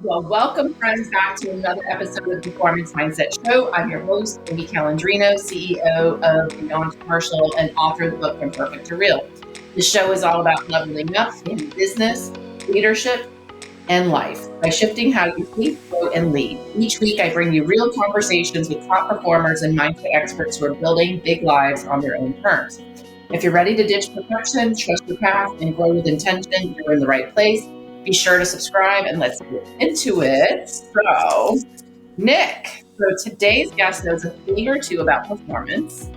Well, welcome, friends, back to another episode of the Performance Mindset Show. I'm your host, Amy Calandrino, CEO of Beyond Commercial and author of the book From Perfect to Real. The show is all about leveling up in business, leadership, and life by shifting how you think, grow, and lead. Each week, I bring you real conversations with top performers and mindset experts who are building big lives on their own terms. If you're ready to ditch perfection, trust your path, and grow with intention, you're in the right place. Be sure to subscribe and let's get into it. So, Nick, today's guest knows a thing or two about performance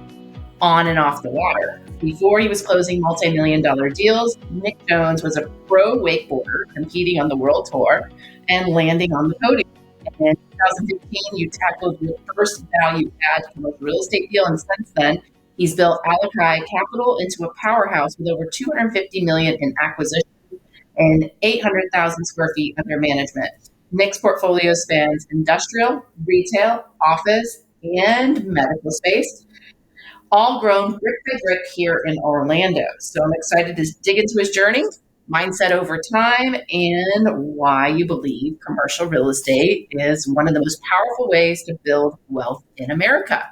on and off the water. Before he was closing multi-million-dollar deals, Nick Jones was a pro wakeboarder competing on the world tour and landing on the podium. And in 2015, you tackled your first value-add commercial real estate deal, and since then, he's built Alakai Capital into a powerhouse with over $250 million in acquisitions and 800,000 square feet under management. Nick's portfolio spans industrial, retail, office, and medical space, all grown brick by brick here in Orlando. So I'm excited to dig into his journey, mindset over time, and why you believe commercial real estate is one of the most powerful ways to build wealth in America.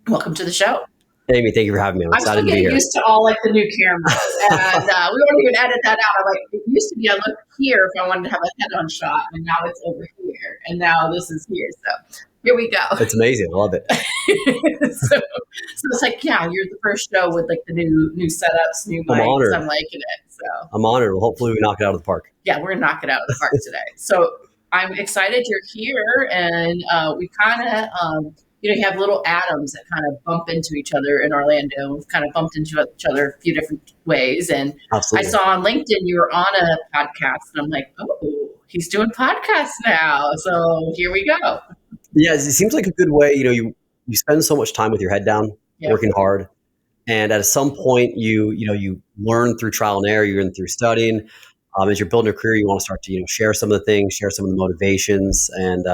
Welcome to the show. Amy, thank you for having me. I'm excited still to be getting here. used to all like the new cameras, and we won't even edit that out. I'm like, it used to be I looked here if I wanted to have a head-on shot, and now it's over here, and now this is here. So here we go. It's amazing. I love it. so it's like, yeah, you're the first show with like the new setups, new mics. Honored. I'm liking it. So I'm honored. Well, hopefully we knock it out of the park. Yeah, we're gonna knock it out of the park today. So I'm excited you're here, and we kind of. You have little atoms that kind of bump into each other in Orlando. We've kind of bumped into each other a few different ways. And Absolutely. I saw on LinkedIn you were on a podcast, and I'm like, oh, he's doing podcasts now. So here we go. Yeah, it seems like a good way. You spend so much time with your head down, working hard. And at some point, you learn through trial and error, you learn through studying. As you're building a career, you want to start to share some of the things, share some of the motivations, and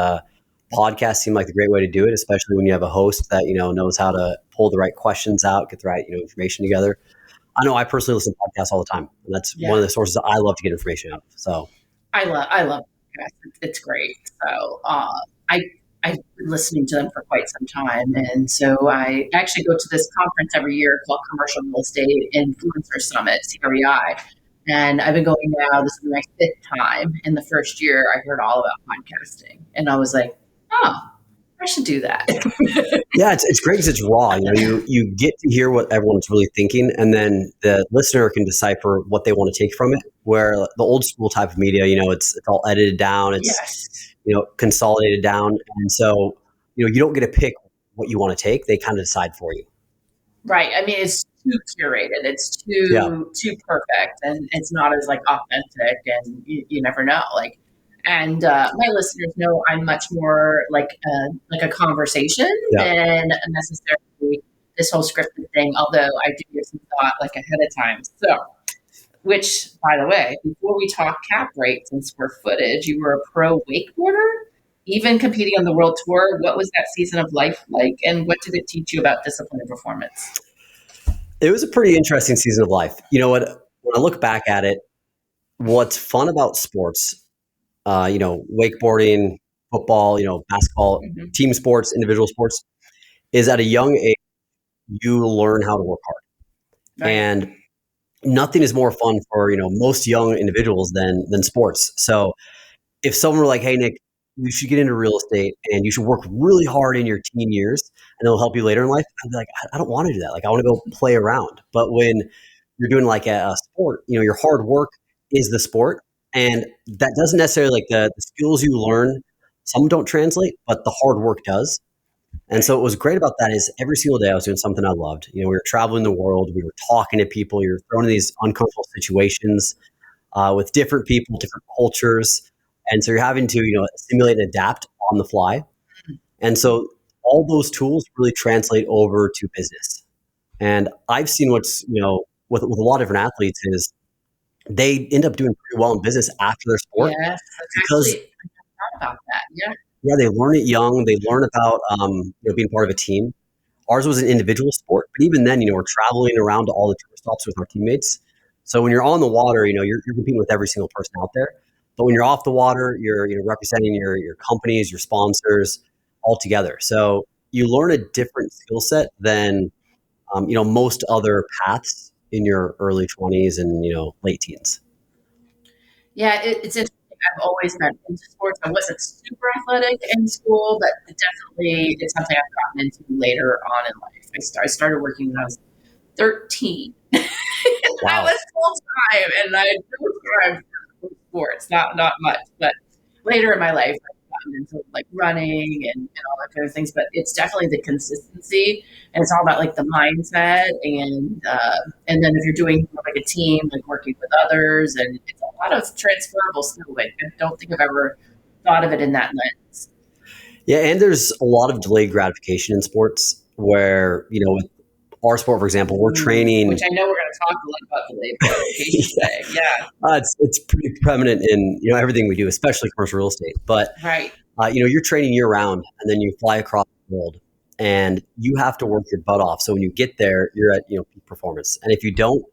podcasts seem like a great way to do it, especially when you have a host that knows how to pull the right questions out, get the right information together. I know I personally listen to podcasts all the time, and that's one of the sources that I love to get information out of. So I love podcasts. It's great. So I've been listening to them for quite some time, and so I actually go to this conference every year called Commercial Real Estate Influencer Summit, CREI. And I've been going now. This is my 5th time. In the first year, I heard all about podcasting, and I was like, oh, I should do that. Yeah, it's great because it's raw. You get to hear what everyone's really thinking, and then the listener can decipher what they want to take from it. Where the old school type of media, it's all edited down, it's consolidated down, and so you don't get to pick what you want to take. They kind of decide for you. Right. I mean, it's too curated. It's too perfect, and it's not as like authentic, and you never know. And my listeners know I'm much more like a conversation than necessarily this whole scripted thing, although I do give some thought like ahead of time. So, which, by the way, before we talk cap rates and square footage, you were a pro wakeboarder, even competing on the world tour. What was that season of life like, and what did it teach you about discipline and performance? It was a pretty interesting season of life. You know what? When I look back at it, what's fun about sports, wakeboarding, football, basketball, team sports, individual sports, is at a young age, you learn how to work hard. Right. And nothing is more fun for, most young individuals than sports. So if someone were like, hey, Nick, you should get into real estate and you should work really hard in your teen years and it'll help you later in life, I'd be like, I don't want to do that. Like, I want to go play around. But when you're doing like a sport, your hard work is the sport. And that doesn't necessarily, like the skills you learn, some don't translate, but the hard work does. And so what was great about that is every single day I was doing something I loved. We were traveling the world, we were talking to people, you're thrown in these uncomfortable situations with different people, different cultures. And so you're having to, simulate and adapt on the fly. And so all those tools really translate over to business. And I've seen what's, with a lot of different athletes is they end up doing pretty well in business after their sport. Yes, because I thought about that. Yeah, they learn it young. They learn about being part of a team. Ours was an individual sport, but even then, we're traveling around to all the tour stops with our teammates. So when you're on the water, you're competing with every single person out there. But when you're off the water, you're representing your companies, your sponsors, all together. So you learn a different skill set than most other paths in your early 20s and late teens. Yeah, it's interesting. I've always been into sports. I wasn't super athletic in school, but it definitely it's something I've gotten into later on in life. I started working when I was 13. I Wow. was full time, and I no time for sports, not much. But later in my life, I've gotten into like running and all that kind of things. But it's definitely the consistency, and it's all about like the mindset, and then if you're doing like a team, like working with others, and it's a lot of transferable skill. I don't think I've ever thought of it in that lens. Yeah, and there's a lot of delayed gratification in sports where, with our sport, for example, we're training. Which I know we're going to talk a lot about delayed gratification today. Yeah. It's pretty prevalent in, everything we do, especially commercial real estate. But, Right. You're training year round and then you fly across the world and you have to work your butt off. So when you get there, you're at, peak performance. And if you don't,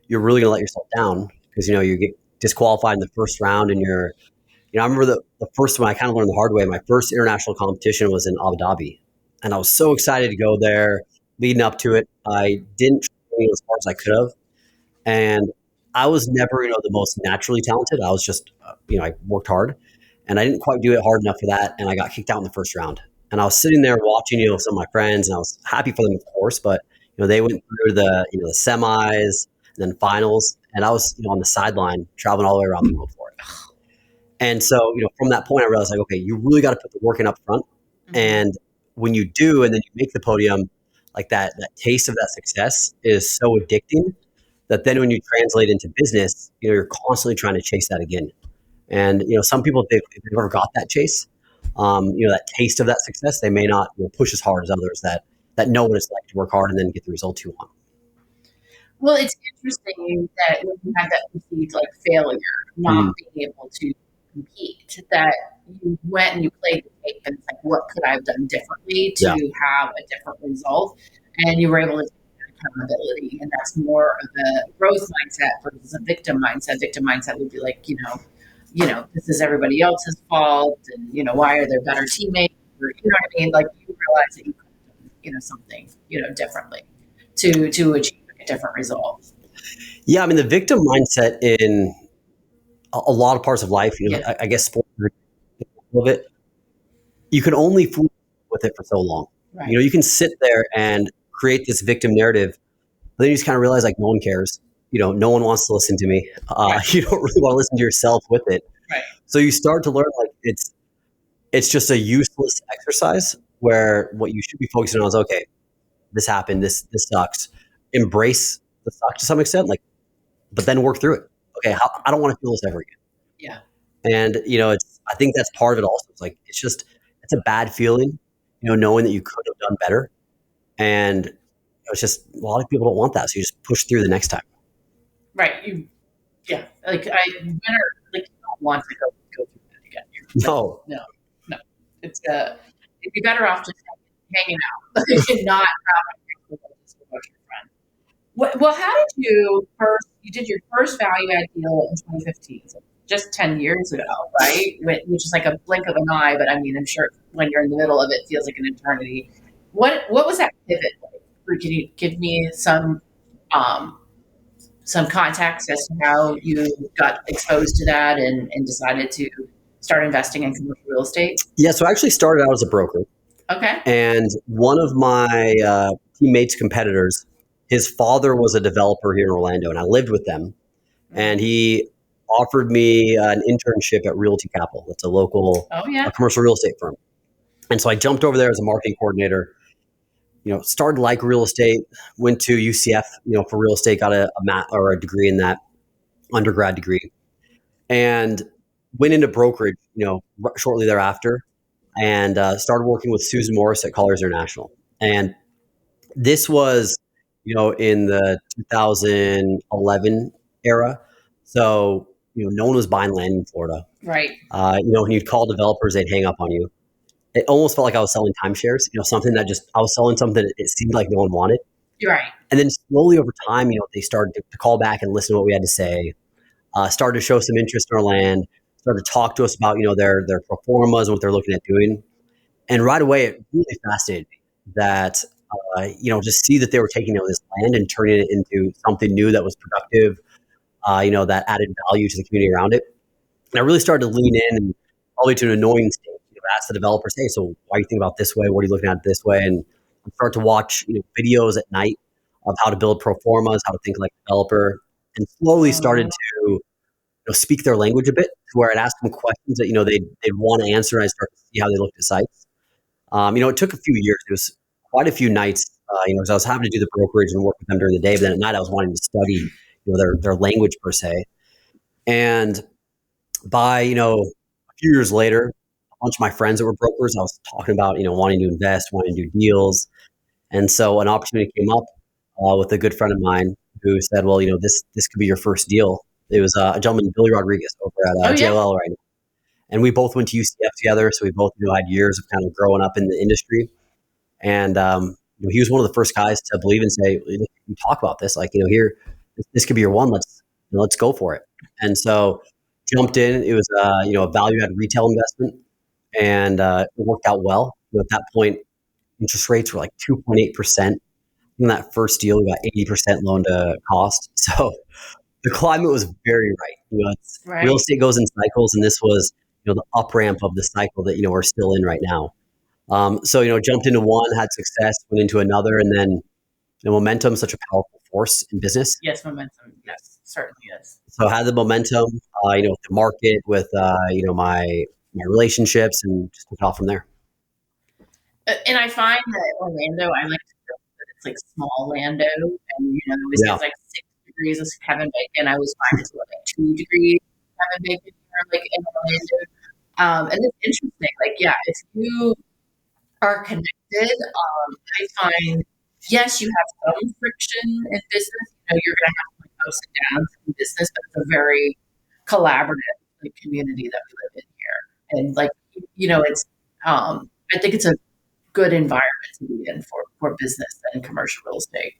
you're really going to let yourself down because, you get disqualified in the first round and I remember the first one I kind of learned the hard way. My first international competition was in Abu Dhabi, and I was so excited to go there. Leading up to it, I didn't train as hard as I could have, and I was never, the most naturally talented. I was just, I worked hard, and I didn't quite do it hard enough for that, and I got kicked out in the first round. And I was sitting there watching, some of my friends, and I was happy for them, of course, but they went through the semis and then finals, and I was, on the sideline traveling all the way around the world for it. And so, from that point, I realized like, okay, you really got to put the work in up front. Mm-hmm. And when you do, and then you make the podium, like that taste of that success is so addicting that then when you translate into business, you're constantly trying to chase that again. And, some people, if they've never got that chase, that taste of that success, they may not push as hard as others that know what it's like to work hard and then get the results you want. Well, it's interesting that when you have that perceived like failure, not being able to compete, that you went and you played the tape and it's like, what could I have done differently to have a different result? And you were able to take accountability. And that's more of a growth mindset versus a victim mindset. Victim mindset would be like, this is everybody else's fault and, why are there better teammates? Or, you know what I mean? Like you realize that you could have done, something, differently to achieve a different result. Yeah. I mean, the victim mindset in a lot of parts of life, I guess sports is a little bit, you can only fool with it for so long. Right. You can sit there and create this victim narrative, but then you just kind of realize like no one cares. No one wants to listen to me. Right. You don't really want to listen to yourself with it. Right. So you start to learn like it's just a useless exercise where what you should be focusing on is, okay, this happened, this sucks. Embrace the suck to some extent, like, but then work through it. Okay, I don't want to feel this ever again. Yeah. And I think that's part of it also. It's like it's a bad feeling, knowing that you could have done better. And it's just a lot of people don't want that. So you just push through the next time. Right. Like you don't want to go through that again. No. It's you'd be better off just hanging out and not having to with your friend. Well, how did you did your first value add deal in 2015, so just 10 years ago, right? Which is like a blink of an eye, but I mean, I'm sure when you're in the middle of it, it feels like an eternity. What was that pivot like? Or can you give me some context as to how you got exposed to that and decided to start investing in commercial real estate? Yeah, so I actually started out as a broker. Okay. And one of my teammates' competitors, his father was a developer here in Orlando, and I lived with them. And he offered me an internship at Realty Capital. It's a local commercial real estate firm. And so I jumped over there as a marketing coordinator. Started like real estate, went to UCF, for real estate, got a degree in that, undergrad degree, and went into brokerage, shortly thereafter, and started working with Susan Morris at Colliers International. And this was, in the 2011 era. So, no one was buying land in Florida. Right. When you'd call developers, they'd hang up on you. It almost felt like I was selling timeshares, something that I was selling something that it seemed like no one wanted. You're right. And then slowly over time, they started to call back and listen to what we had to say, started to show some interest in our land, started to talk to us about, their pro formas and what they're looking at doing. And right away, it really fascinated me that, just see that they were taking this land and turning it into something new that was productive, that added value to the community around it. And I really started to lean in and all the way to an annoying state. Ask the developers, hey, so why do you think about this way? What are you looking at this way? And start to watch videos at night of how to build pro formas, how to think like a developer, and slowly started to speak their language a bit, to where I'd ask them questions that they'd want to answer, and I start to see how they looked at sites. It took a few years. It was quite a few nights, because I was having to do the brokerage and work with them during the day, but then at night I was wanting to study, their language per se. And by a few years later, a bunch of my friends that were brokers, I was talking about wanting to invest, wanting to do deals, and so an opportunity came up with a good friend of mine who said, "Well, this could be your first deal." It was a gentleman, Billy Rodriguez, over at JLL right now, and we both went to UCF together, so we both had years of kind of growing up in the industry. And he was one of the first guys to believe and say, "We talk about this, like here, this could be your one. Let's go for it." And so jumped in. It was a value add retail investment, and it worked out well. At that point, interest rates were like 2.8%. In that first deal, we got 80% loan to cost. So the climate was very right. It's, real estate goes in cycles, and this was the up ramp of the cycle that we're still in right now. So jumped into one, had success, went into another, and then momentum is such a powerful force in business. Yes, momentum. Yes, certainly is. So I had the momentum, with the market, with my relationships, and just took it off from there. And I find that Orlando, I like to feel that it's like small Lando, and it always gets like 6 degrees of Kevin Bacon. I was fine until like 2 degrees of Kevin Bacon here, like in Orlando. And it's interesting, like if you are connected, I find yes, you have some friction in business. You're going to have like ups and downs in business, but it's a very collaborative community that we live in here, and it's I think it's a good environment to be in for business and commercial real estate.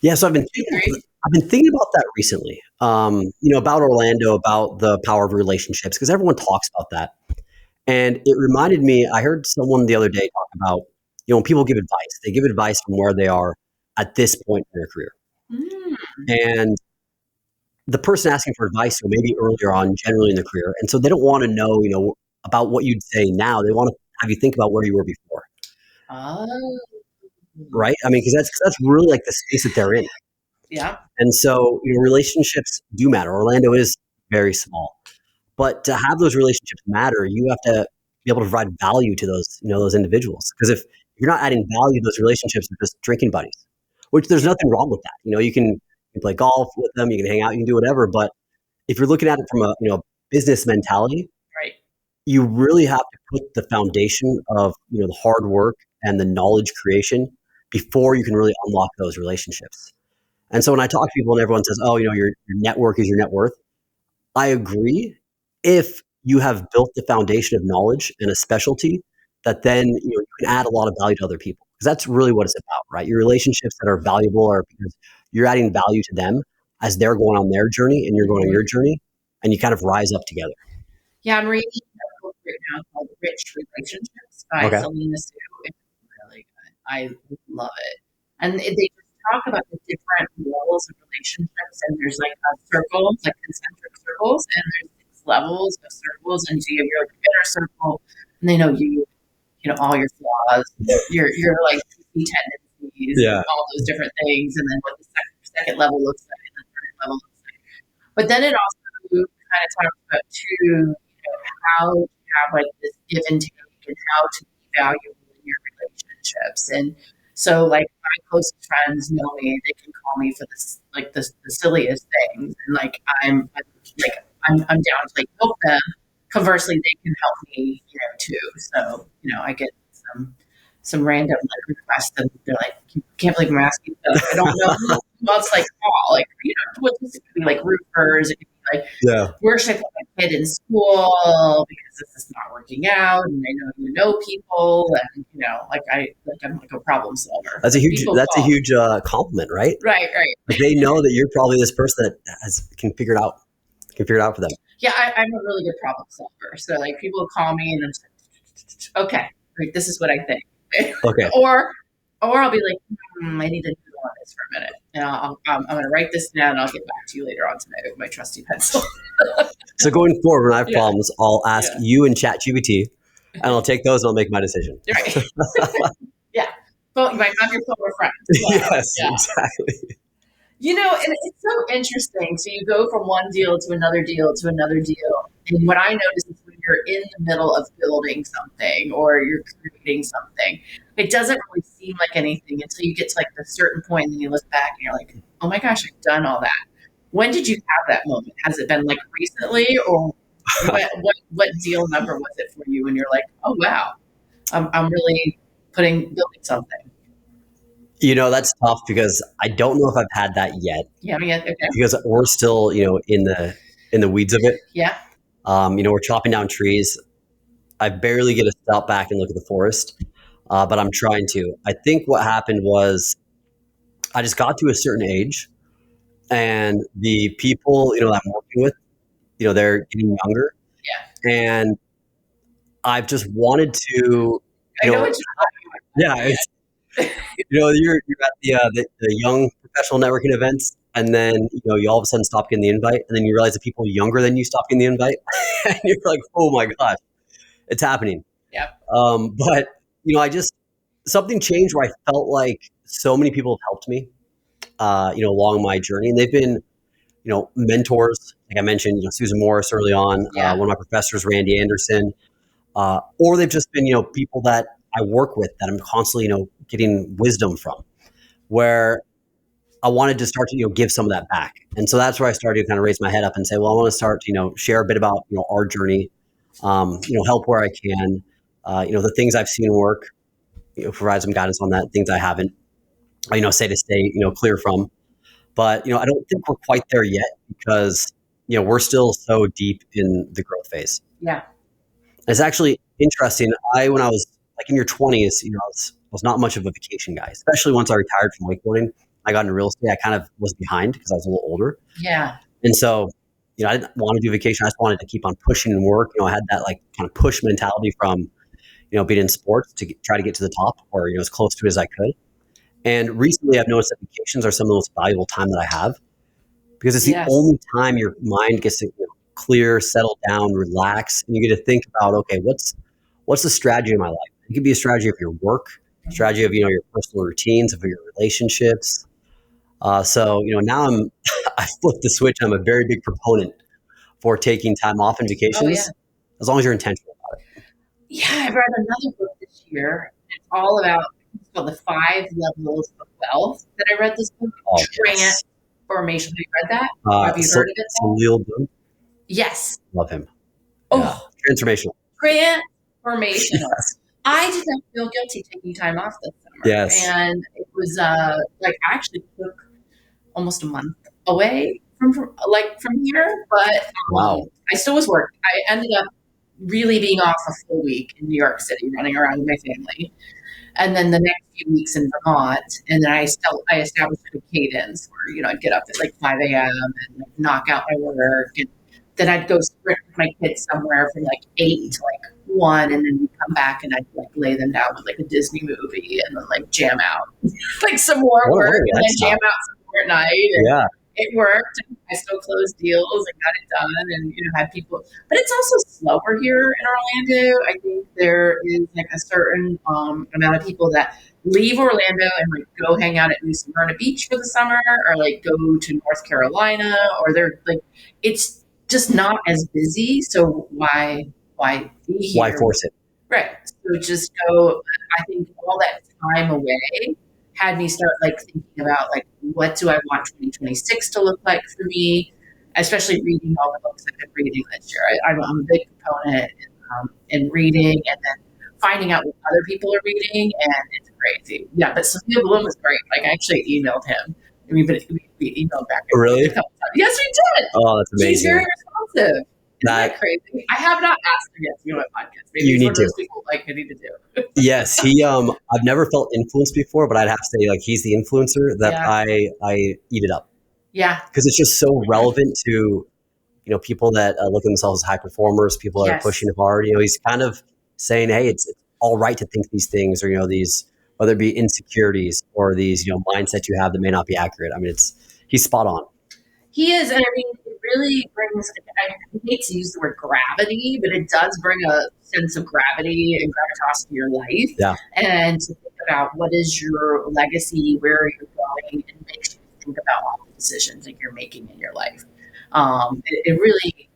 Yeah, so I've been thinking about that recently. About Orlando, about the power of relationships, because everyone talks about that, and it reminded me. I heard someone the other day talk about when people give advice, they give advice from where they are at this point in their career, and the person asking for advice, maybe earlier on, generally in their career, and so they don't want to know, about what you'd say now. They want to have you think about where you were before. Right? I mean, because that's really like the space that they're in. Yeah. And so, relationships do matter. Orlando is very small, but to have those relationships matter, you have to be able to provide value to those, those individuals. Because if you're not adding value, those relationships are just drinking buddies, which there's nothing wrong with that. You can play golf with them, you can hang out, you can do whatever. But if you're looking at it from a, business mentality, right, you really have to put the foundation of, the hard work and the knowledge creation before you can really unlock those relationships. And so when I talk to people and everyone says, "Oh, your network is your net worth," I agree. If you have built the foundation of knowledge and a specialty, that then you can add a lot of value to other people, because that's really what it's about, right? Your relationships that are valuable are because you're adding value to them as they're going on their journey and you're going on your journey, and you kind of rise up together. Yeah, I'm reading a book right now called Rich Relationships by Selena Sue. It's really good. I love it. And they just talk about the different levels of relationships, and there's like circles, like concentric circles, and there's 6 levels of circles, and so you have your inner circle, and they know all your flaws, your like tendencies, all those different things, and then what the second level looks like, and the third level looks like. But then it also kind of talks about too, how to have like this give and take, and how to be valuable in your relationships. And so like my closest friends know me, they can call me for this, like the silliest things. And like, I'm down to like help them. Conversely, they can help me, too. So, I get some random like requests, and they're like, "Can't believe I'm asking stuff. I don't know who else like call." Like, this could be like roofers. It could be like, where should I put my kid in school because this is not working out, and I know you know people, and I'm like a problem solver. That's a huge compliment, right? Right. Like they know that you're probably this person that can figure it out. can figure it out for them. Yeah, I'm a really good problem solver. So like people will call me and I'm just like, okay, great, this is what I think. Okay. Or I'll be like, I need to doodle on this for a minute, and I'm going to write this down, and I'll get back to you later on tonight with my trusty pencil. So going forward, when I have Yeah. problems, I'll ask you and ChatGPT, and I'll take those and I'll make my decision. Right. Yeah. Well, you might have your phone friend. Yes, exactly. You know, and it's so interesting. So you go from one deal to another deal to another deal. And what I notice is when you're in the middle of building something or you're creating something, it doesn't really seem like anything until you get to like a certain point and then you look back and you're like, oh my gosh, I've done all that. When did you have that moment? Has it been like recently, or what deal number was it for you? And you're like, oh wow, I'm really building something. You know, that's tough because I don't know if I've had that yet. Yeah, okay. Because we're still, in the weeds of it. Yeah. We're chopping down trees. I barely get to stop back and look at the forest, but I'm trying to. I think what happened was I just got to a certain age, and the people, that I'm working with, they're getting younger. Yeah. And I've just wanted to, I know what you're yeah, it's, you're at the young professional networking events, and then you all of a sudden stop getting the invite, and then you realize the people younger than you stop getting the invite, and you're like, oh my gosh, it's happening. Yeah. But I just something changed where I felt like so many people have helped me, along my journey, and they've been, mentors. Like I mentioned, Susan Morris early on, one of my professors, Randy Anderson, or they've just been, people that I work with that I'm constantly, getting wisdom from, where I wanted to start to, give some of that back. And so that's where I started to kind of raise my head up and say, well, I want to start to, share a bit about, our journey, help where I can, the things I've seen work, provide some guidance on that, things I haven't, say to stay, clear from. But, I don't think we're quite there yet because, we're still so deep in the growth phase. Yeah. It's actually interesting. When I was like in your 20s, I was not much of a vacation guy, especially once I retired from wakeboarding. I got into real estate. I kind of was behind because I was a little older. Yeah. And so, I didn't want to do vacation. I just wanted to keep on pushing and work. I had that like kind of push mentality from, being in sports to try to get to the top or, as close to it as I could. And recently I've noticed that vacations are some of the most valuable time that I have because it's the only time your mind gets to clear, settle down, relax, and you get to think about, okay, what's the strategy of my life? It could be a strategy of your work, strategy of, your personal routines, of your relationships. So, now I flipped the switch. I'm a very big proponent for taking time off and vacations, as long as you're intentional about it. Yeah, I read another book this year. It's all about, it's called The 5 Levels of Wealth. That I read this book, Transformation. Have you read that? Have you heard of it? Salil Doon? Yes. Love him. Oh, transformational. Transformational. I did not feel guilty taking time off this summer. Yes. And it was like I actually took almost a month away from here, but wow. I still was working. I ended up really being off a full week in New York City, running around with my family, and then the next few weeks in Vermont. And then I established a cadence where I'd get up at like 5 a.m. and knock out my work, and then I'd go sprint with my kids somewhere from like 8 to like 1, and then we'd come back and I'd like lay them down with like a Disney movie and then like jam out like some more work and then jam out some more at night. And it worked. I still closed deals and got it done, and had people. But it's also slower here in Orlando. I think there is like a certain amount of people that leave Orlando and like go hang out at New Smyrna Beach for the summer, or like go to North Carolina, or they're like, it's just not as busy. So why be here? Why force it? Right. So just go. I think all that time away had me start like thinking about like, what do I want 2026 to look like for me, especially reading all the books I've been reading this year. I'm a big proponent in reading and then finding out what other people are reading, and it's crazy. Yeah, but Sophia Bloom was great. Like I actually emailed him. We emailed back. Really? A couple times. Yes, we did. Oh, that's amazing. She's very responsive. Isn't that crazy? I have not asked her yet to be on my podcast. Maybe you need to. People like I need to do. Yes, I've never felt influenced before, but I'd have to say like he's the influencer that I eat it up. Yeah, because it's just so relevant to people that look at themselves as high performers, people that are pushing hard. He's kind of saying, hey, it's all right to think these things, or these, whether it be insecurities or these mindsets you have that may not be accurate. I mean, he's spot on. He is, and I mean, it really brings, I hate to use the word gravity, but it does bring a sense of gravity and gravitas to your life. Yeah. And to think about what is your legacy, where are you going, and makes you think about all the decisions that you're making in your life. It really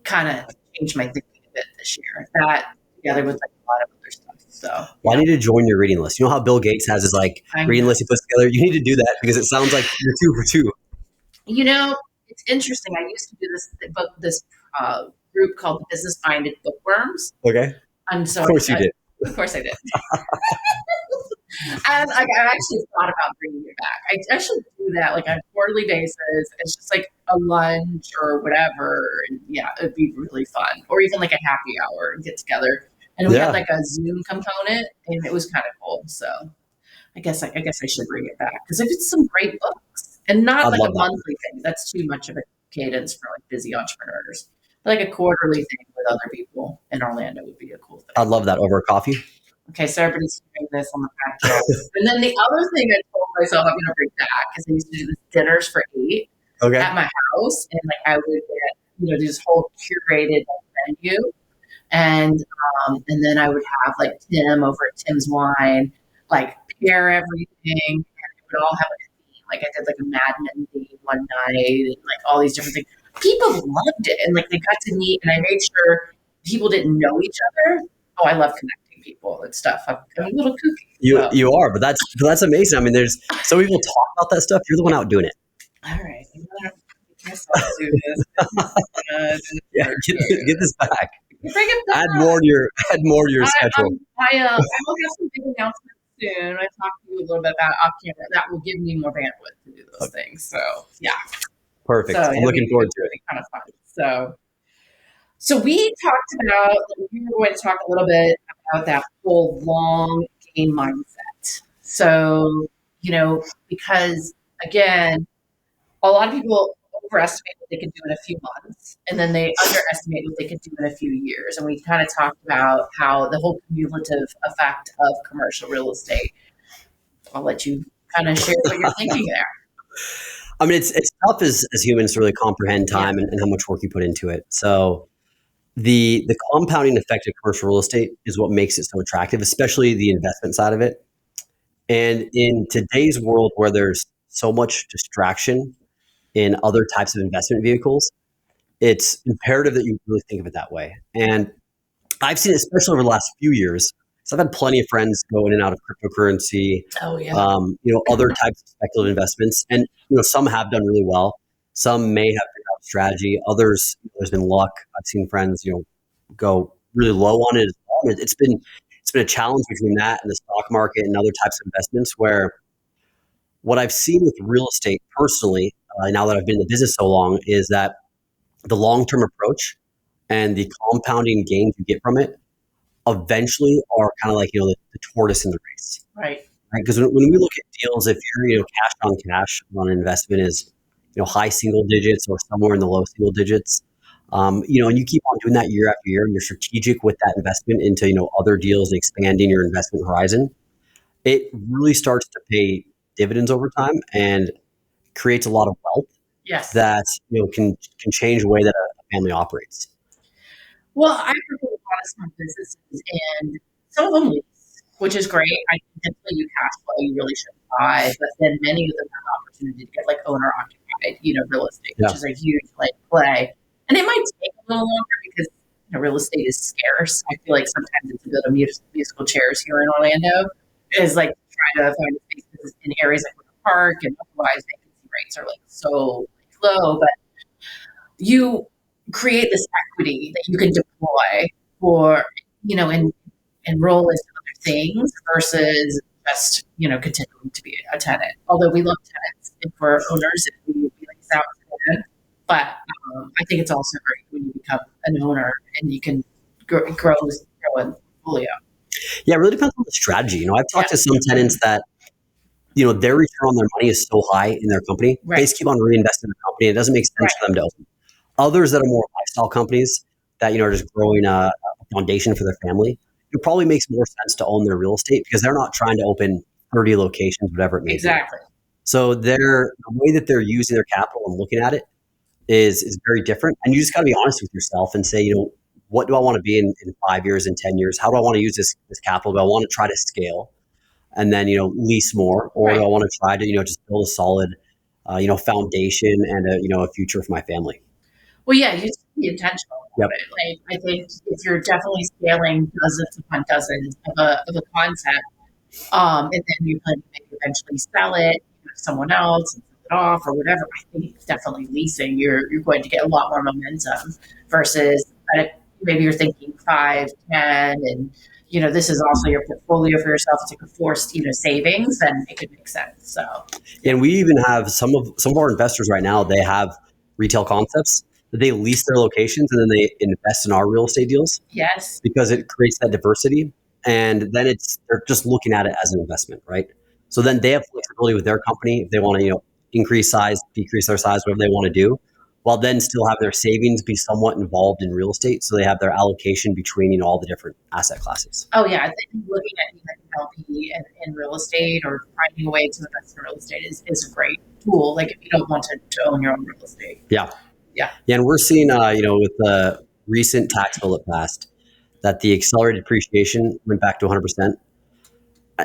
kind of changed my thinking a bit this year. That together with like a lot of other stuff. So I need to join your reading list. You know how Bill Gates has his reading list he puts together? You need to do that because it sounds like you're 2 for 2. It's interesting. I used to do this group called the Business Minded Bookworms. Okay. And so of course you did. Of course I did. And I actually thought about bringing it back. I actually do that like on a quarterly basis. It's just like a lunch or whatever. And yeah, it'd be really fun. Or even like a happy hour and get together. And we had like a Zoom component, and it was kind of cool. So I guess I should bring it back because it's some great books, and not like a monthly thing. That's too much of a cadence for like busy entrepreneurs. But like a quarterly thing with other people in Orlando would be a cool thing. I'd love that over a coffee. Okay, so everybody's doing this on the podcast. And then the other thing I told myself I'm going to bring back is I used to do this dinners for 8 at my house, and like I would get this whole curated menu, and then I would have like Tim over at Tim's Wine, like pair everything, and it would all have like a theme. Like I did like a Mad Men theme one night, and like all these different things. People loved it, and like they got to meet, and I made sure people didn't know each other. Oh, I love connecting people and stuff. I'm a little kooky. You are, but that's amazing. I mean, there's so many people talk about that stuff. You're the one out doing it. All right, I'm gonna make myself do this. Get this back. Bring it back. Add more to your schedule. I will have some big announcements soon. I talked to you a little bit about off camera. That will give me more bandwidth to do those things. So yeah, perfect. So, I'm looking forward to it. Kind of fun. So we talked about. We were going to talk a little bit about that whole long game mindset. So because again, a lot of people overestimate what they can do in a few months, and then they underestimate what they can do in a few years. And we kind of talked about how the whole cumulative effect of commercial real estate. I'll let you kind of share what you're thinking there. I mean, it's tough as humans to really comprehend time and how much work you put into it. So the compounding effect of commercial real estate is what makes it so attractive, especially the investment side of it. And in today's world where there's so much distraction in other types of investment vehicles, it's imperative that you really think of it that way. And I've seen it, especially over the last few years. So I've had plenty of friends go in and out of cryptocurrency, other types of speculative investments. And, some have done really well. Some may have figured out strategy. Others, there's been luck. I've seen friends, go really low on it as well. It's been a challenge between that and the stock market and other types of investments, where what I've seen with real estate personally, now that I've been in the business so long, is that the long-term approach and the compounding gains you get from it eventually are kind of like, the tortoise in the race. Right. Because when we look at deals, if you're, cash on an investment is, high single digits or somewhere in the low single digits, and you keep on doing that year after year, and you're strategic with that investment into, other deals and expanding your investment horizon, it really starts to pay dividends over time and creates a lot of wealth. Yes. That can change the way that a family operates. Well, I work with a lot of small businesses, and some of them lease, which is great. I think until you cash flow, you really shouldn't buy. But then many of them have the opportunity to get like owner occupied, real estate, which is a huge play. And it might take a little longer because real estate is scarce. I feel like sometimes it's a bit of musical chairs here in Orlando. Is like trying to find spaces in areas like the park, and otherwise vacancy rates are so low. But you create this equity that you can deploy for, and roll into other things versus just, continuing to be a tenant. Although we love tenants and for owners, if we lease out to them. But I think it's also great when you become an owner and you can grow a portfolio. Yeah, it really depends on the strategy. I've talked to some tenants that, their return on their money is so high in their company. Right. They just keep on reinvesting in the company. It doesn't make sense for them to open. Others that are more lifestyle companies that, are just growing a foundation for their family, it probably makes more sense to own their real estate because they're not trying to open 30 locations, whatever it may be. Exactly. So the way that they're using their capital and looking at it is very different. And you just got to be honest with yourself and say, what do I want to be in 5 years, in 10 years? How do I want to use this capital? Do I want to try to scale and then, lease more? Or do I want to try to, just build a solid, foundation and a future for my family? Well, yeah, you just be intentional about it. Like, I think if you're definitely scaling dozens upon dozens of a concept, and then you plan to maybe eventually sell it to someone else and sell it off or whatever, I think it's definitely leasing. You're going to get a lot more momentum versus maybe you're thinking 5, 10, and this is also your portfolio for yourself. It's like a forced, savings, then it could make sense. So, and we even have some of our investors right now. They have retail concepts that they lease their locations and then they invest in our real estate deals. Yes, because it creates that diversity, and then they're just looking at it as an investment, right? So then they have flexibility with their company if they want to, increase size, decrease their size, whatever they want to do, while then still have their savings be somewhat involved in real estate. So they have their allocation between, all the different asset classes. Oh yeah, I think looking at like an LP in real estate or finding a way to invest in real estate is a great tool. Like if you don't want to own your own real estate. Yeah. Yeah. Yeah. And we're seeing, with the recent tax bill that passed, that the accelerated depreciation went back to 100%.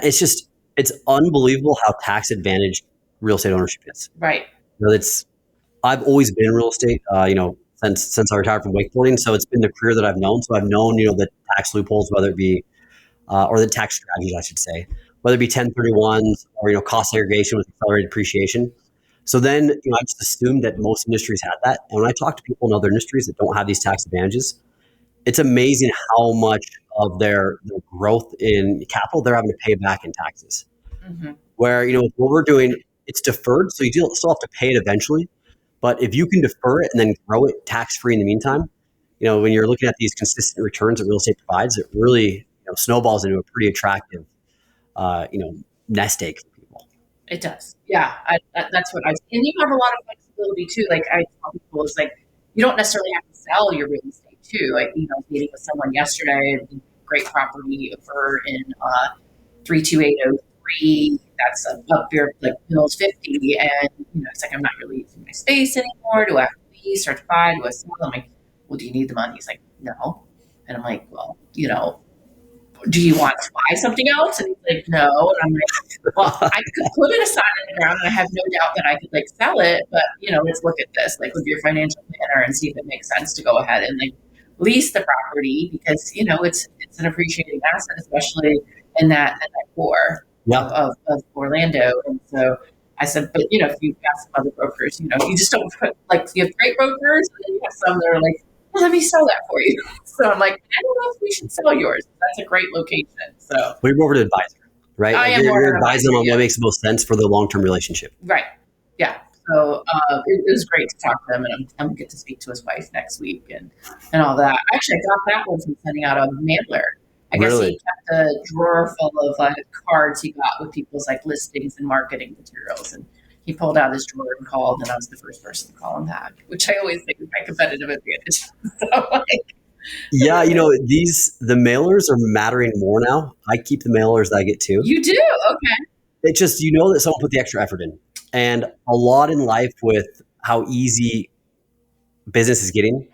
It's unbelievable how tax advantaged real estate ownership is. Right. I've always been in real estate, since I retired from wakeboarding. So it's been the career that I've known. So I've known, the tax loopholes, whether it be, or the tax strategies, I should say, whether it be 1031s or, cost segregation with accelerated depreciation. So then, I just assumed that most industries had that. And when I talk to people in other industries that don't have these tax advantages, it's amazing how much of their growth in capital they're having to pay back in taxes. Mm-hmm. Where, what we're doing, it's deferred. So you still have to pay it eventually. But if you can defer it and then grow it tax-free in the meantime, when you're looking at these consistent returns that real estate provides, it really snowballs into a pretty attractive, nest egg for people. It does. Yeah. That's what and you have a lot of flexibility too. Like I tell people, it's like, you don't necessarily have to sell your real estate too. Like, I was meeting with someone yesterday, great property over in 32803. That's up here, like Mills 50. And, it's like, I'm not really using my space anymore. Do I have to lease or to buy? Do I sell? I'm like, well, do you need the money? He's like, no. And I'm like, well, do you want to buy something else? And he's like, no. And I'm like, well, I could put it aside on the ground and I have no doubt that I could like sell it. But, let's look at this, like with your financial planner and see if it makes sense to go ahead and like lease the property because, it's an appreciating asset, especially in that core of Orlando. And so I said, but, if you've got some other brokers, you just don't put like, you have great brokers and then you have some that are like, well, let me sell that for you. So I'm like, I don't know if we should sell yours. That's a great location. So we're more of an advisor, right? I like am you're advising them on what makes the most sense for the long-term relationship. Right. Yeah. So it was great to talk to them, and I'm going to get to speak to his wife next week and all that. Actually, I got that one from sending out a mailer. I guess he kept a drawer full of cards he got with people's like listings and marketing materials, and he pulled out his drawer and called, and I was the first person to call him back, which I always think is my competitive advantage. So, yeah, the mailers are mattering more now. I keep the mailers that I get too. You do? Okay. It just, that someone put the extra effort in. And a lot in life with how easy business is getting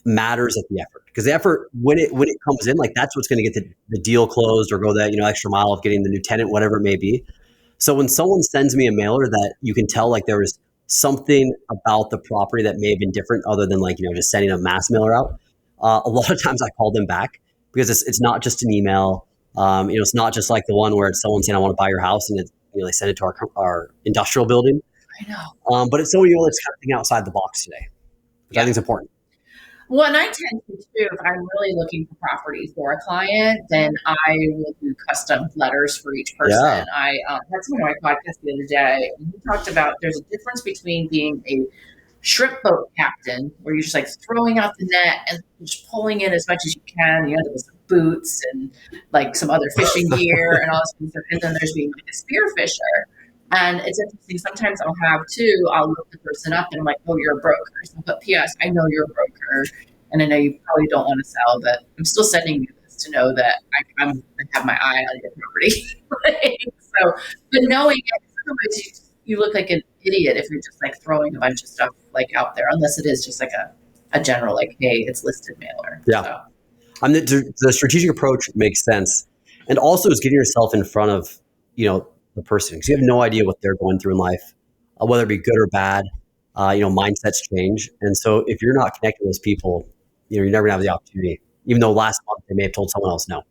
matters at the effort. Because the effort, when it comes in, like that's what's going to get the deal closed or go that, extra mile of getting the new tenant, whatever it may be. So when someone sends me a mailer that you can tell like there was something about the property that may have been different other than like, just sending a mass mailer out, a lot of times I call them back because it's not just an email. It's not just like the one where it's someone saying, I want to buy your house and they send it to our industrial building. I know. But it's someone, that's kind of thinking outside the box today, which I think is important. Well, and I tend to too, if I'm really looking for property for a client, then I will do custom letters for each person. Yeah. I that's one of my podcasts the other day. And he talked about there's a difference between being a shrimp boat captain, where you're just like throwing out the net and just pulling in as much as you can, with some boots and like some other fishing gear and all this stuff. And then there's being like a spearfisher, And it's interesting. Sometimes I'll look the person up and I'm like, oh, you're a broker. So, but P.S. I know you're a broker, and I know you probably don't want to sell, but I'm still sending you this to know that I have my eye on your property. Like, so, but knowing it, otherwise you look like an idiot if you're just like throwing a bunch of stuff like out there, unless it is just like a general like, hey, it's listed mailer. Yeah. So. The strategic approach makes sense, and also is getting yourself in front of the person because you have no idea what they're going through in life, whether it be good or bad. Mindsets change, and so if you're not connecting with those people, you're never gonna have the opportunity. Even though last month they may have told someone else no.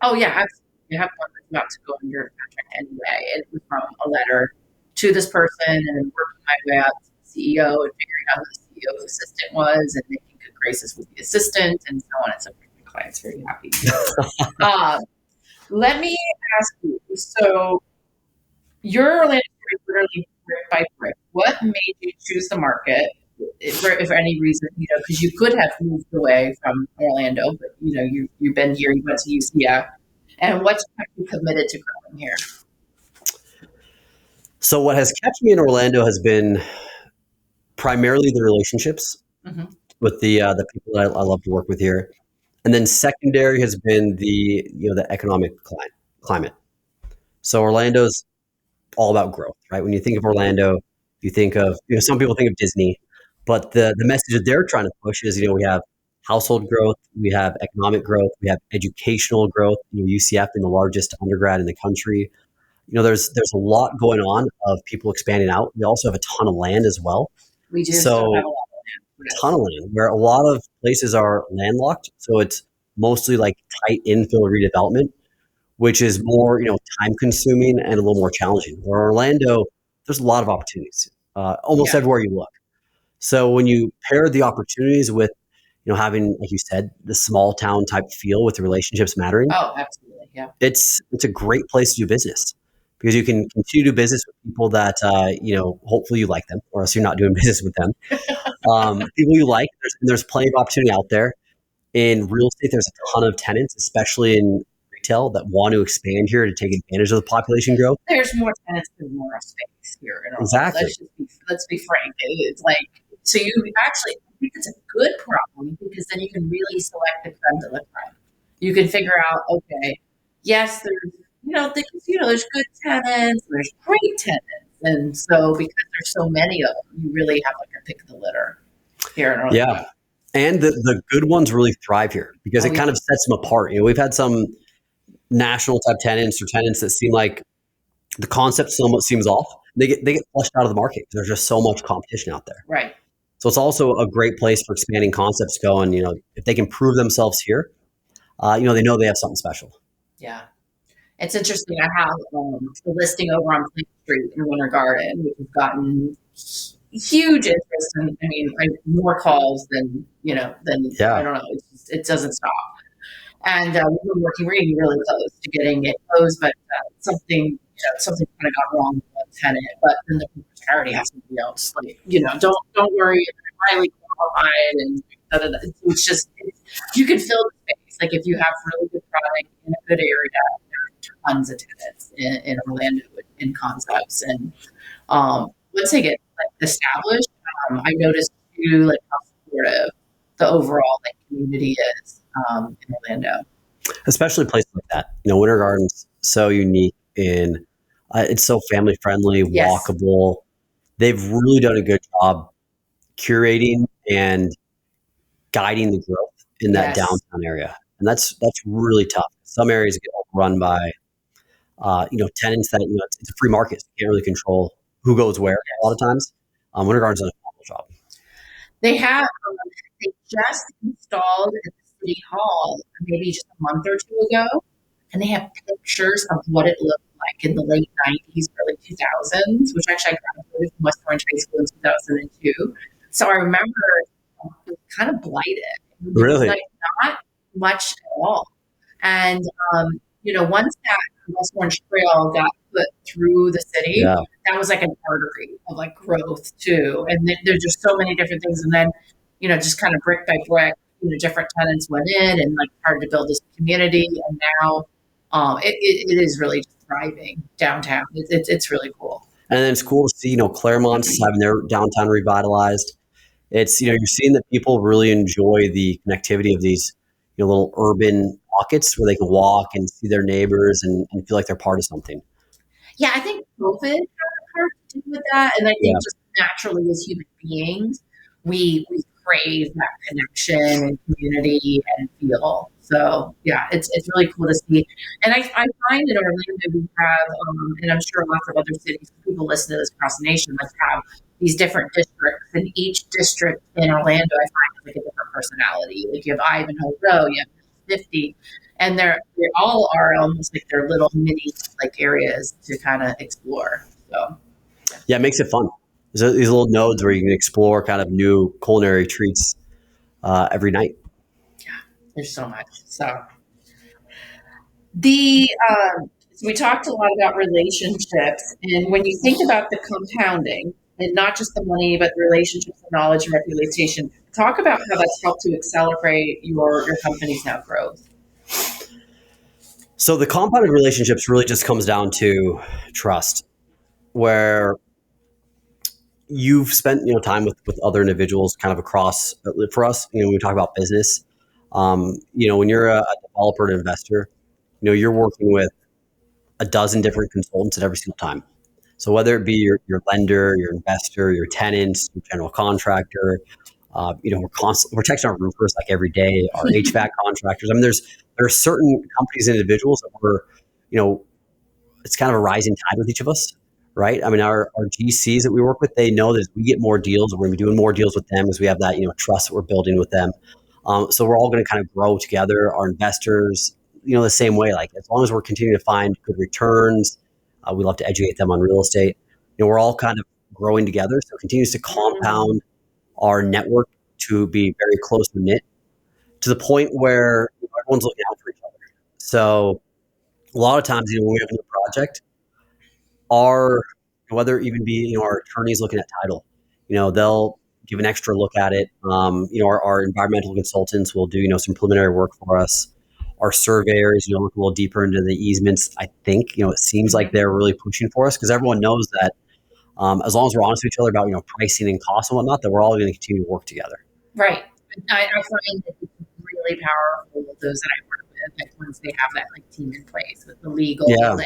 Oh yeah, absolutely. I have one that's about to go under contract anyway. It was from a letter to this person, and then working my way up to the CEO and figuring out who the CEO's assistant was, and making good graces with the assistant, and so on and so forth. My client's very happy. um, let me ask you. So your Orlando story is literally brick by brick. What made you choose the market? If for any reason, because you could have moved away from Orlando, but you've been here, you went to UCF, and what's kept you committed to growing here? So what has kept me in Orlando has been primarily the relationships Mm-hmm. with the people that I love to work with here, and then secondary has been the economic climate. So Orlando's all about growth, right? When you think of Orlando, you think of some people think of Disney, but the message that they're trying to push is we have household growth, we have economic growth, we have educational growth. UCF being the largest undergrad in the country. There's a lot going on of people expanding out. We also have a ton of land as well. We do So still have a lot of land. Yes. ton of land where a lot of places are landlocked. So it's mostly like tight infill redevelopment, which is more time consuming and a little more challenging. Where Orlando, there's a lot of opportunities almost Yeah. everywhere you look. So when you pair the opportunities with having, like you said, the small town type feel with the relationships mattering, Oh, absolutely. Yeah. it's a great place to do business because you can continue to do business with people that hopefully you like them, or else you're not doing business with them. People you like. There's plenty of opportunity out there. In real estate, there's a ton of tenants, especially in retail, that want to expand here to take advantage of the population growth. There's more tenants than more space here in Orlando. Exactly. Let's be frank. It's like, so you actually, I think it's a good problem because then you can really select the creme de la creme. You can figure out, okay, yes, there's good tenants, there's great tenants, and so because there's so many of them, you really have like a pick of the litter here in Orlando. Yeah. And the good ones really thrive here because it kind of sets them apart. We've had some national type tenants or tenants that seem like the concept somewhat seems off. They get flushed out of the market. There's just so much competition out there. Right. So it's also a great place for expanding concepts going, if they can prove themselves here, they know they have something special. Yeah. It's interesting. I have a listing over on Plant Street in Winter Garden, which has gotten huge interest. And I mean, more calls than I don't know. It doesn't stop. And we've been working really close to getting it closed, but something kind of got wrong with one tenant. But then the person already has somebody else. Like, don't worry, they're highly qualified, and it's just you can fill the space. Like if you have really good product in a good area, there are tons of tenants in Orlando in concepts. And once they get like established, I noticed too like how supportive the overall like community is in Orlando. Especially places like that. Winter Garden's so unique in it's so family friendly, Yes. walkable. They've really done a good job curating and guiding the growth in that Yes. downtown area. And that's really tough. Some areas get run by tenants that it's a free market. So you can't really control who goes where a lot of times. Winter Garden's done a phenomenal job. They just installed at the city hall maybe just a month or two ago, and they have pictures of what it looked like in the late 90s, early 2000s, which actually I graduated from West Orange High School in 2002. So I remember it was kind of blighted. Really? Like not much at all. And once that West Orange Trail got put through the city, that was like an artery of like growth too. And there's just so many different things. And then, just kind of brick by brick, different tenants went in and like started to build this community. And now it is really just thriving downtown. It's really cool. And then it's cool to see, Claremont's having their downtown revitalized. It's, you're seeing that people really enjoy the connectivity of these, little urban pockets where they can walk and see their neighbors and feel like they're part of something. Yeah, I think COVID had a part to do with that, and I Yeah. think just naturally as human beings, we crave that connection and community and feel. So yeah, it's really cool to see. And I find in Orlando we have, and I'm sure lots of other cities, people listen to this across the nation, like have these different districts, and each district in Orlando I find is like a different personality. Like you have Ivanhoe Row, you have 50, and they all are almost like their little mini like areas to kind of explore. So Yeah, it makes it fun. There's these little nodes where you can explore kind of new culinary treats every night. yeah, there's so much. So the so we talked a lot about relationships, and when you think about the compounding and not just the money, but the relationships, the knowledge, and reputation, talk about how that's helped to accelerate your company's now growth. So the compounded relationships really just comes down to trust, where you've spent time with other individuals kind of across for us. When we talk about business, when you're a developer and investor, you're working with a dozen different consultants at every single time. So whether it be your lender, your investor, your tenants, your general contractor, we're texting our roofers like every day, our HVAC contractors. I mean, there are certain companies and individuals that you know, it's kind of a rising tide with each of us, right? I mean, our GCs that we work with, they know that as we get more deals, we're going to be doing more deals with them as we have that, trust that we're building with them. So we're all going to kind of grow together. Our investors, the same way, like as long as we're continuing to find good returns, we love to educate them on real estate. We're all kind of growing together. So it continues to compound our network to be very close knit to the point where everyone's looking out for each other. So a lot of times, when we have a new project, our whether it even be our attorneys looking at title, they'll give an extra look at it. Our environmental consultants will do some preliminary work for us. Our surveyors, look a little deeper into the easements. I think it seems like they're really pushing for us because everyone knows that as long as we're honest with each other about pricing and costs and whatnot, that we're all going to continue to work together. Right. I find that it's really powerful, those that I work with, like once they have that like team in place with the legal Yeah.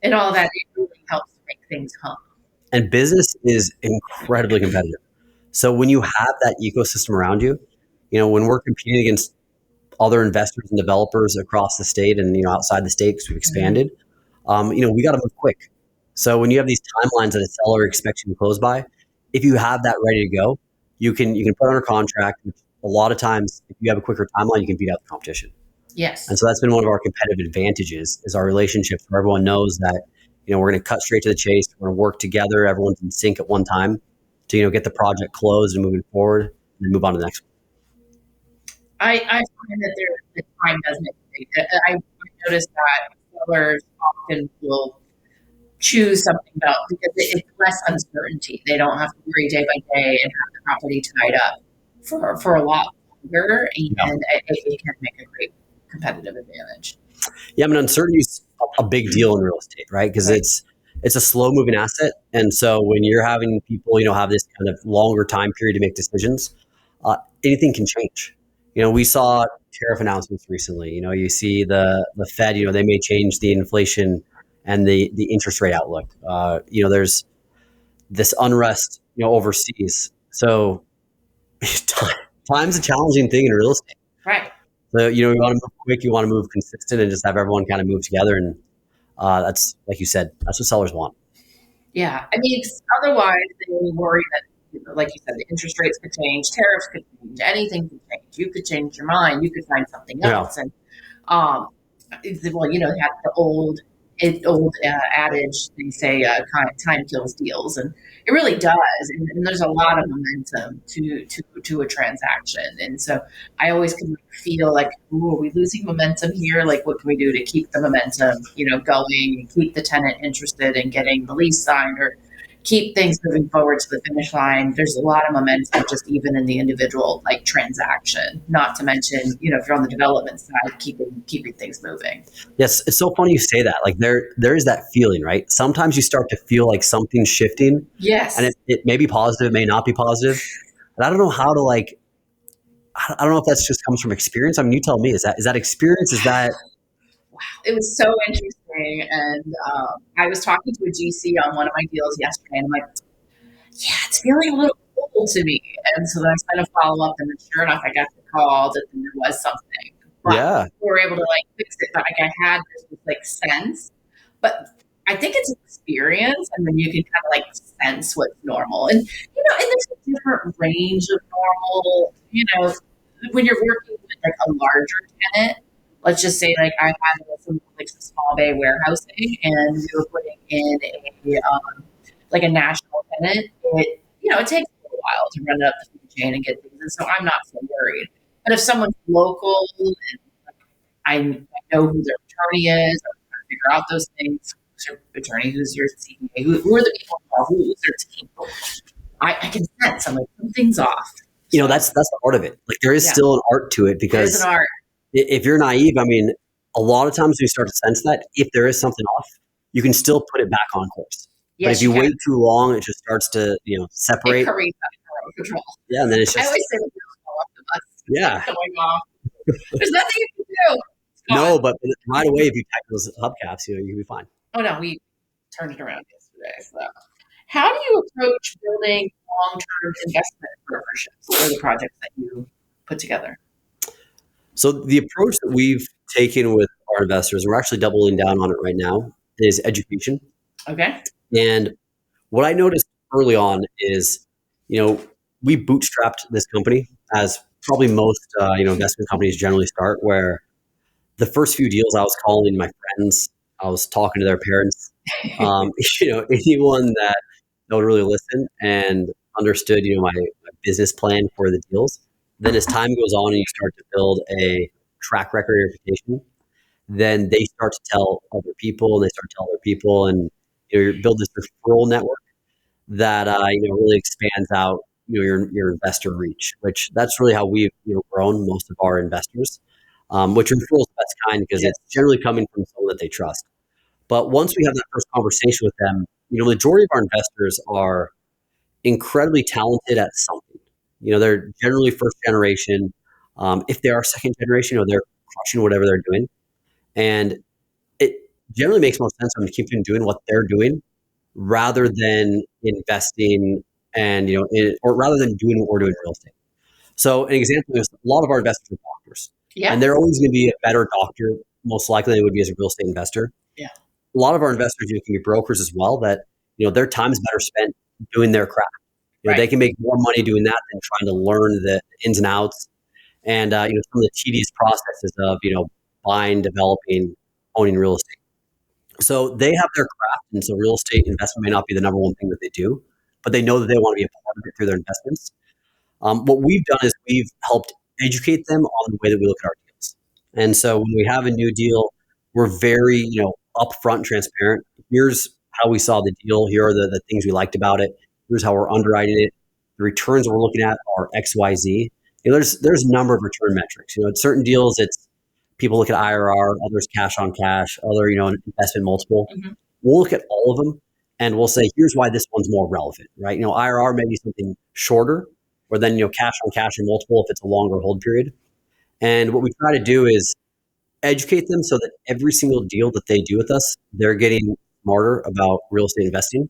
and all that, it really helps to make things hum. And business is incredibly competitive. So when you have that ecosystem around you, when we're competing against other investors and developers across the state and outside the state because we've expanded, we got to move quick. So when you have these timelines that a seller expects you to close by, if you have that ready to go, you can put under contract. A lot of times, if you have a quicker timeline, you can beat out the competition. Yes. And so that's been one of our competitive advantages is our relationships where everyone knows that, we're going to cut straight to the chase. We're going to work together. Everyone's in sync at one time to, get the project closed and moving forward and then move on to the next one. I find that the time does make a big. I noticed that sellers often will choose something else because it's less uncertainty. They don't have to worry day by day and have the property tied up for a lot longer, and it can make a great competitive advantage. Yeah, I mean, uncertainty is a big deal in real estate, right? Because it's a slow moving asset, and so when you're having people, have this kind of longer time period to make decisions, anything can change. We saw tariff announcements recently. You see the Fed. They may change the inflation and the interest rate outlook. There's this unrest, overseas. So time's a challenging thing in real estate. Right. So, you want to move quick, you want to move consistent and just have everyone kind of move together. And that's, like you said, that's what sellers want. Yeah. I mean, otherwise they worry that, like you said, the interest rates could change, tariffs could change, anything could change. You could change your mind. You could find something else. And, well, they have the old adage, they say time kills deals, and it really does. And there's a lot of momentum to a transaction, and so I always can feel like, ooh, are we losing momentum here? Like, what can we do to keep the momentum, going, and keep the tenant interested in getting the lease signed, or keep things moving forward to the finish line. There's a lot of momentum just even in the individual like transaction, not to mention, if you're on the development side, keeping things moving. Yes, it's so funny you say that. Like there is that feeling, right? Sometimes you start to feel like something's shifting, Yes. and it may be positive, it may not be positive. But I don't know how to like. I don't know if that's just comes from experience. I mean, you tell me. Is that experience? Is that Wow, it was so interesting. And I was talking to a GC on one of my deals yesterday, and I'm like, yeah, it's feeling a little cold to me. And so then I sent a follow up, and then sure enough, I got the call that there was something. But yeah? we were able to like fix it. But like I had this like sense. But I think it's experience, and then you can kind of like sense what's normal. And and there's a different range of normal. When you're working with like a larger tenant, let's just say like I had some like some small bay warehousing, and we were putting in a like a national tenant. It takes a little while to run it up the food chain and get things, and so I'm not so worried. But if someone's local and I know who their attorney is, or trying to figure out those things, who's your attorney, who's your CPA, who are the people who's their team, I can sense. I'm like something's off. That's the art of it. Like there is Yeah. still an art to it There's because an art. if you're naive, I mean, a lot of times when you start to sense that if there is something off, you can still put it back on course. But Yes, if you you can. wait too long, it just starts to It separate. creates out of control. Yeah, and then it's I just always say the wheels fall off the bus. It's yeah. like going off. There's nothing you can do. It's No, gone. but right away if you tighten those hubcaps, you'll be fine. Oh no, we turned it around yesterday. So, how do you approach building long-term investment partnerships for the projects that you put together? So the approach that we've taken with our investors, and we're actually doubling down on it right now, is education. Okay. And what I noticed early on is, we bootstrapped this company as probably most, investment companies generally start, where the first few deals I was calling my friends, I was talking to their parents, um, anyone that would really listen and understood, my business plan for the deals. Then as time goes on and you start to build a track record of reputation, then they start to tell other people and they start to tell other people and you build this referral network that really expands out your investor reach, which that's really how we've grown most of our investors, which referrals the best kind because it's generally coming from someone that they trust. But once we have that first conversation with them, the majority of our investors are incredibly talented at something. They're generally first generation. If they are second generation, they're crushing whatever they're doing, and it generally makes more sense for them to keep doing what they're doing rather than investing and or rather than doing what we're doing in real estate. So an example is a lot of our investors are doctors, and they're always going to be a better doctor most likely than they would be as a real estate investor. Yeah. A lot of our investors can be brokers as well. That their time is better spent doing their craft. They can make more money doing that than trying to learn the ins and outs and some of the tedious processes of buying, developing, owning real estate. So they have their craft, and so real estate investment may not be the number one thing that they do, but they know that they want to be a part of it through their investments. What we've done is we've helped educate them on the way that we look at our deals. And so when we have a new deal, we're very, upfront, transparent. Here's how we saw the deal. Here are the things we liked about it. Here's how we're underwriting it. The returns we're looking at are X, Y, Z. There's a number of return metrics. At certain deals, it's people look at IRR, others cash on cash, other investment multiple. Mm-hmm. We'll look at all of them and we'll say, here's why this one's more relevant, right? IRR may be something shorter, or then cash on cash and multiple if it's a longer hold period. And what we try to do is educate them so that every single deal that they do with us, they're getting smarter about real estate investing.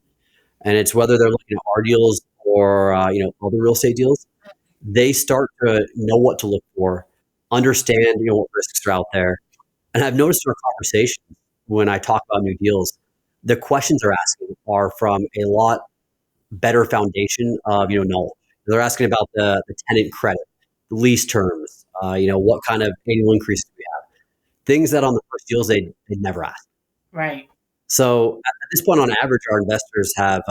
And it's whether they're looking at our deals or other real estate deals, they start to know what to look for, understand what risks are out there. And I've noticed in our conversations when I talk about new deals, the questions they're asking are from a lot better foundation of knowledge. They're asking about the tenant credit, the lease terms, what kind of annual increases we have, things that on the first deals they'd never ask. Right. So at this point, on average, our investors have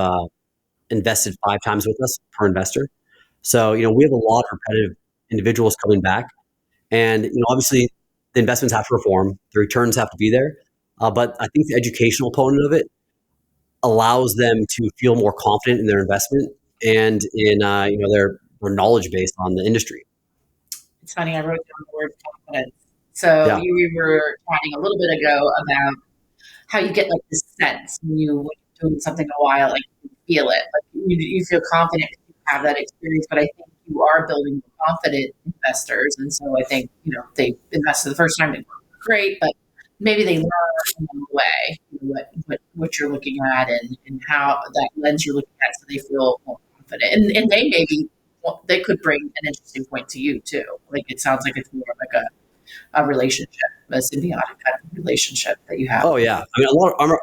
invested 5 times with us per investor. So we have a lot of repetitive individuals coming back, and obviously the investments have to perform, the returns have to be there, but I think the educational component of it allows them to feel more confident in their investment and in their knowledge base on the industry. It's funny, I wrote down the word confidence. So Yeah. you were talking a little bit ago about how you get like this sense when you're doing something a while, like you feel it, like you feel confident because you have that experience. But I think you are building confident investors, and so I think they invest for the first time, they work great, but maybe they learn along the way what you're looking at and how that lens you're looking at, so they feel more confident, and they maybe they could bring an interesting point to you too. Like it sounds like it's more like a relationship, a symbiotic kind of relationship that you have. Oh yeah. I mean,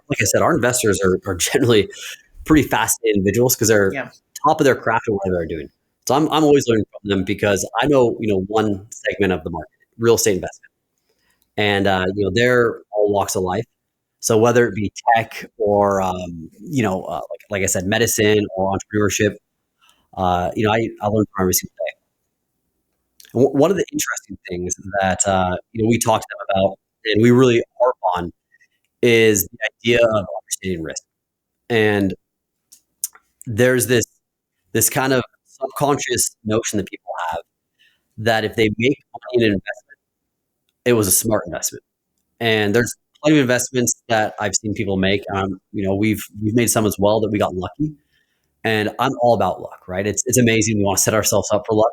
like I said, our investors are generally pretty fascinated individuals because they're top of their craft and whatever they're doing. So I'm always learning from them because I know one segment of the market, real estate investment, and they're all walks of life. So whether it be tech or like I said, medicine or entrepreneurship, I learn from every single day. And one of the interesting things that we talked to them about, and we really harp on, is the idea of understanding risk. And there's this kind of subconscious notion that people have that if they make money in an investment, it was a smart investment. And there's plenty of investments that I've seen people make. We've made some as well that we got lucky. And I'm all about luck, right? It's amazing. We want to set ourselves up for luck,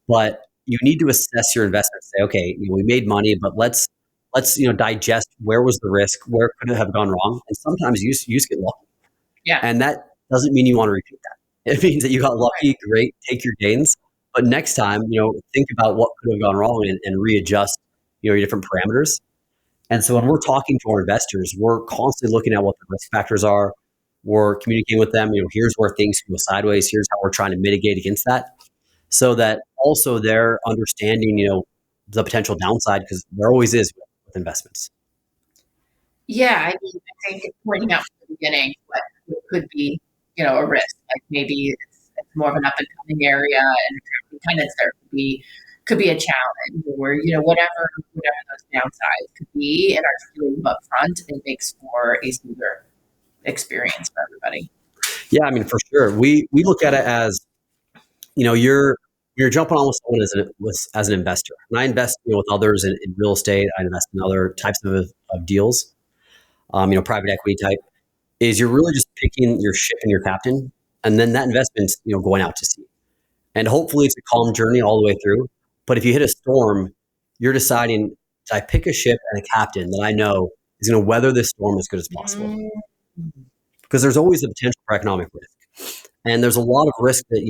but you need to assess your investment. Say, okay, we made money, but let's digest where was the risk, where could it have gone wrong, and sometimes you just get lucky. Yeah. And that doesn't mean you want to repeat that. It means that you got lucky, great, take your gains. But next time, think about what could have gone wrong and readjust, your different parameters. And so when we're talking to our investors, we're constantly looking at what the risk factors are. We're communicating with them, here's where things can go sideways. Here's how we're trying to mitigate against that. So that also they're understanding, the potential downside, because there always is with investments. Yeah, I mean, I think pointing out from the beginning what could be, a risk. Like maybe it's more of an up and coming area, and kind of there could be a challenge, or whatever those downsides could be, and articulating them up front, it makes for a smoother experience for everybody. Yeah, I mean, for sure. We look at it as, you're jumping on with someone as an investor, and I invest with others in real estate. I invest in other types of deals. Private equity type, is you're really just picking your ship and your captain, and then that investment's going out to sea. And hopefully it's a calm journey all the way through. But if you hit a storm, you're deciding, did I pick a ship and a captain that I know is going to weather this storm as good as possible? Because there's always the potential for economic risk, and there's a lot of risk that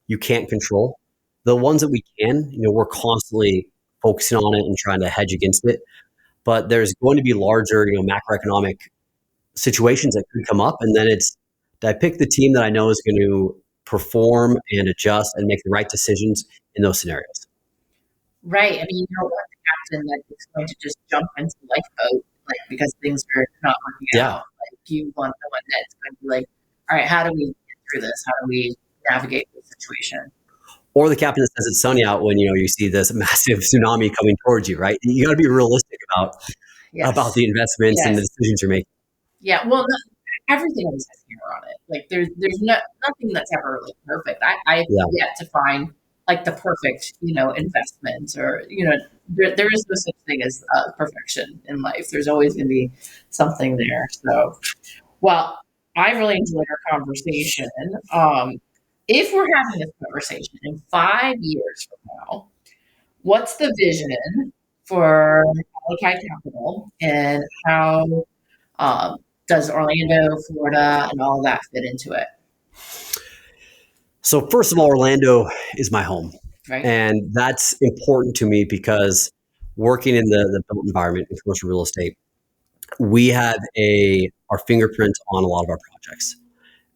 you can't control. The ones that we can, we're constantly focusing on it and trying to hedge against it. But there's going to be larger, macroeconomic situations that could come up, and then it's, did I pick the team that I know is going to perform and adjust and make the right decisions in those scenarios? Right. I mean, you don't want the captain that is going to just jump into the lifeboat, like because things are not working out. Like you want the one that's going to be like, all right, how do we get through this? How do we navigate this situation? Or the captain that says it's sunny out when you see this massive tsunami coming towards you, right? You got to be realistic about the investments and the decisions you're making. Yeah, well, everything always has humor on it. Like there's nothing that's ever really perfect. I've yet to find like the perfect investment, or there is no such thing as perfection in life. There's always going to be something there. So, well, I really enjoyed our conversation. If we're having this conversation in 5 years from now, what's the vision for Alakai Capital, and how does Orlando, Florida, and all of that fit into it? So first of all, Orlando is my home. Right. And that's important to me because working in the built environment in commercial real estate, we have our fingerprint on a lot of our projects.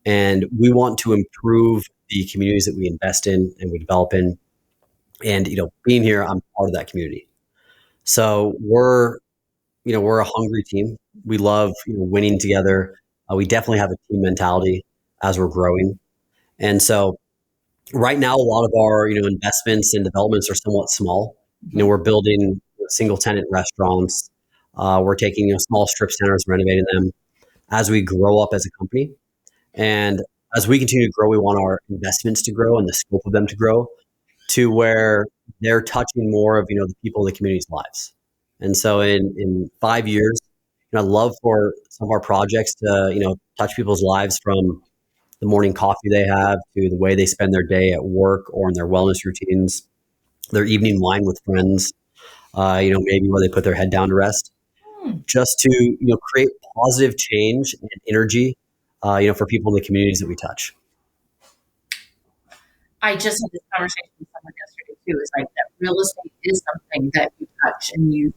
And we want to improve the communities that we invest in and we develop in. And, being here, I'm part of that community. So we're a hungry team. We love winning together. We definitely have a team mentality as we're growing. And so right now, a lot of our investments and developments are somewhat small. We're building single tenant restaurants. We're taking small strip centers, renovating them. as we grow up as a company. And as we continue to grow, we want our investments to grow and the scope of them to grow to where they're touching more of, the people in the community's lives. And so in 5 years, I'd love for some of our projects to, touch people's lives from the morning coffee they have to the way they spend their day at work or in their wellness routines, their evening wine with friends, maybe where they put their head down to rest, just to, create positive change and energy, for people in the communities that we touch. I just had this conversation with someone yesterday too. It's like that real estate is something that you touch and you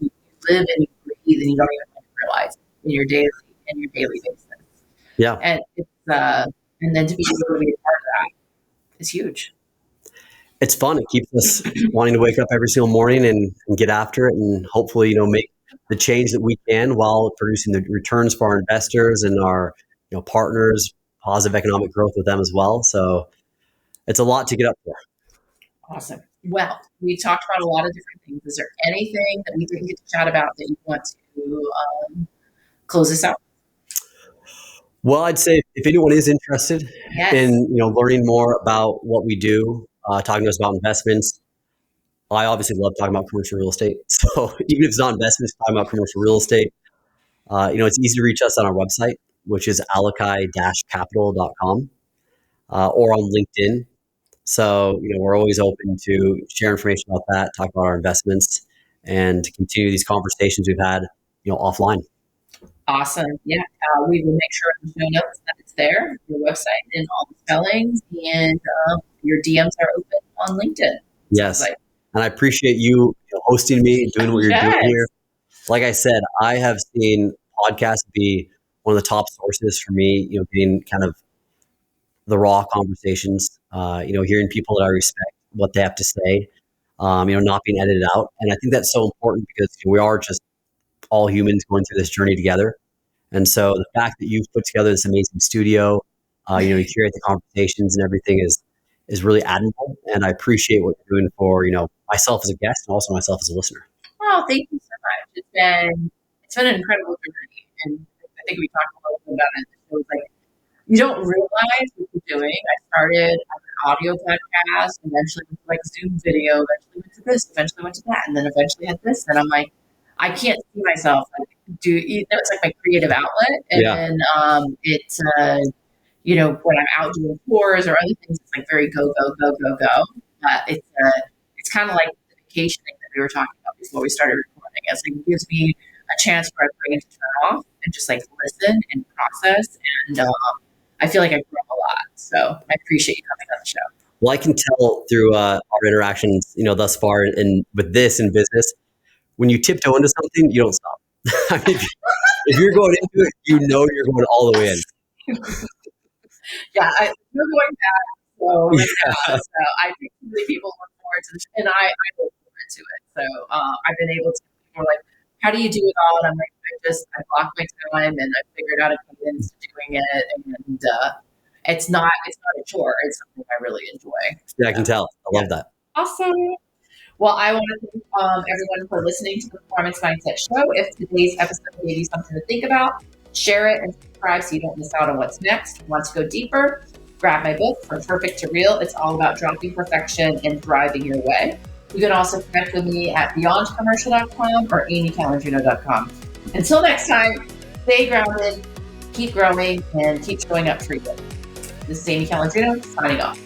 live and you breathe and you don't even realize in your daily basis. Yeah. And it's and then to be able to be a part of that is huge. It's fun. It keeps us wanting to wake up every single morning and get after it and hopefully, make the change that we can while producing the returns for our investors and our, partners, positive economic growth with them as well. So it's a lot to get up for. Awesome. Well, we talked about a lot of different things. Is there anything that we didn't get to chat about that you want to close this out? Well, I'd say if anyone is interested in, learning more about what we do, talking to us about investments, I obviously love talking about commercial real estate. So even if it's not investments, talking about commercial real estate, it's easy to reach us on our website, which is alakai-capital.com, or on LinkedIn. So, we're always open to share information about that, talk about our investments, and to continue these conversations we've had, offline. Awesome. Yeah. We will make sure in the show notes that it's there, your website and all the spellings, and your DMs are open on LinkedIn. Yes. And I appreciate you hosting me and doing what you're doing here. Like I said, I have seen podcasts be one of the top sources for me, getting kind of the raw conversations, hearing people that I respect, what they have to say, not being edited out. And I think that's so important because we are just all humans going through this journey together. And so the fact that you've put together this amazing studio, you curate the conversations and everything is really admirable. And I appreciate what you're doing for, myself as a guest and also myself as a listener. Oh, thank you so much. It's been an incredible journey. And I think we talked a little bit about it. It was like, you don't realize what you're doing. I started on an audio podcast, eventually went to like Zoom video, eventually went to this, eventually went to that, and then eventually had this. And I'm like, I can't see myself like it's like my creative outlet. And then it's when I'm out doing tours or other things, it's like very go, go, go, go, go. It's kind of like the vacationing that we were talking about before we started recording. It's like it gives me a chance for my brain to turn off and just like listen and process. And I feel like I grew up a lot. So I appreciate you coming on the show. Well, I can tell through our interactions, thus far and with this in business, when you tiptoe into something, you don't stop. I mean, if you're going into it, you're going all the way in. Yeah, we're going back. So I think really people look forward to this, and I look forward to it. So I've been able to. People are like, "How do you do it all?" And I'm like, I block my time, and I figured out a convince doing it, and it's not a chore. It's something I really enjoy. Yeah, I can tell. I love that. Awesome. Well, I want to thank everyone for listening to the Performance Mindset Show. If today's episode gave you something to think about, share it and subscribe so you don't miss out on what's next. Want to go deeper? Grab my book, From Perfect to Real. It's all about dropping perfection and thriving your way. You can also connect with me at beyondcommercial.com or amycalandrino.com. Until next time, stay grounded, keep growing, and keep showing up for you. This is Amy Calandrino signing off.